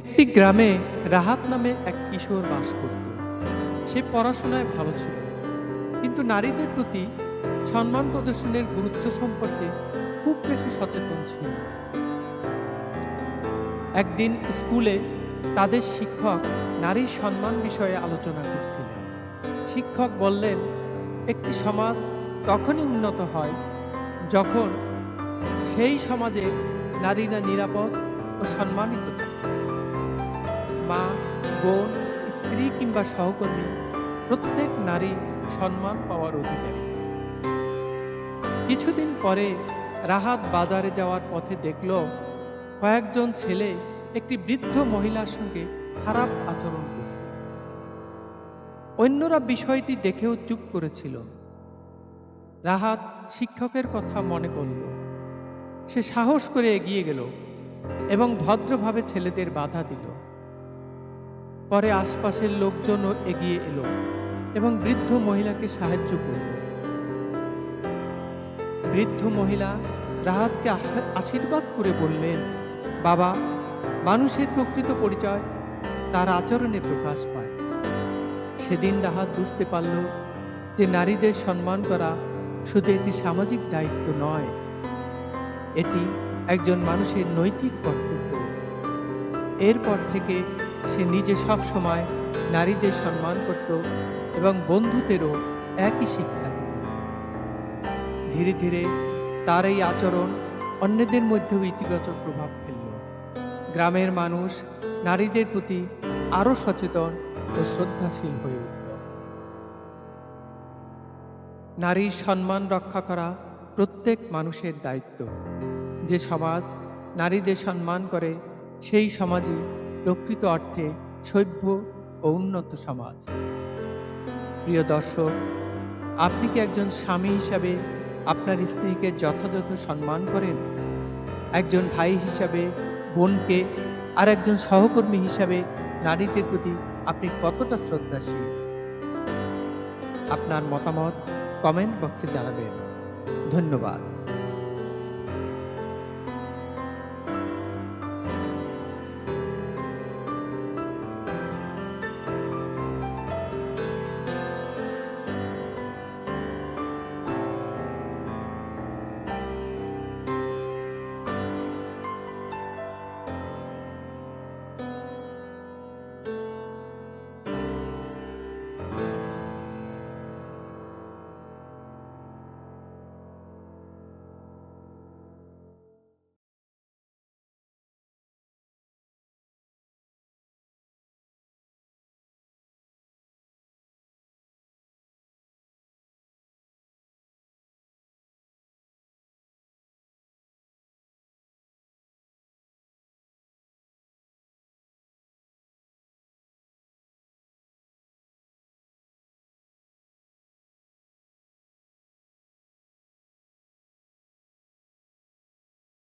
একটি গ্রামে রাহাত নামে এক কিশোর বাস করত। সে পড়াশোনায় ভালো ছিল, কিন্তু নারীদের প্রতি সম্মান প্রদর্শনের গুরুত্ব সম্পর্কে খুব বেশি সচেতন ছিল না। একদিন স্কুলে তাদের শিক্ষক নারীর সম্মান বিষয়ে আলোচনা করছিলেন। শিক্ষক বললেন, একটি সমাজ তখনই উন্নত হয় যখন সেই সমাজে নারীরা নিরাপদ ও সম্মানিত থাকে। মা, বোন, স্ত্রী কিংবা সহকর্মী প্রত্যেক নারী সম্মান পাওয়ার অধিকারী। কিছুদিন পরে রাহাত বাজারে যাওয়ার পথে দেখল কয়েকজন ছেলে একটি বৃদ্ধ মহিলার সঙ্গে খারাপ আচরণ করছে। অন্যরা বিষয়টি দেখেও চুপ করেছিল। রাহাত শিক্ষকের কথা মনে করল। সে সাহস করে এগিয়ে গেল এবং ভদ্রভাবে ছেলেদের বাধা দিল। পরে আশপাশের লোকজনও এগিয়ে এলো এবং বৃদ্ধ মহিলাকে সাহায্য করল। বৃদ্ধ মহিলা রাহাতকে আশীর্বাদ করে বললেন, বাবা, মানুষের প্রকৃত পরিচয় তার আচরণে প্রকাশ পায়। সেদিন রাহাত বুঝতে পারল যে নারীদের সম্মান করা শুধু একটি সামাজিক দায়িত্ব নয়, এটি একজন মানুষের নৈতিক কর্তব্য। এরপর থেকে সে নিজে সব সময় নারীদের সম্মান করত এবং বন্ধুদেরও একই শিক্ষা দিত। ধীরে ধীরে তার এই আচরণ অন্যদের মধ্যেও ইতিবাচক প্রভাব ফেলল। গ্রামের মানুষ নারীদের প্রতি আরও সচেতন ও শ্রদ্ধাশীল হয়ে উঠল। নারীর সম্মান রক্ষা করা প্রত্যেক মানুষের দায়িত্ব। যে সমাজ নারীদের সম্মান করে সেই সমাজই প্রকৃত অর্থে সভ্য ও উন্নত সমাজ। প্রিয় দর্শক, আপনি কি একজন স্বামী হিসাবে আপনার স্ত্রীকে যথাযথ সম্মান করেন? একজন ভাই হিসাবে বোনকে, আর একজন সহকর্মী হিসাবে নারীদের প্রতি আপনি কতটা শ্রদ্ধাশীল? আপনার মতামত কমেন্ট বক্সে জানাবেন। ধন্যবাদ।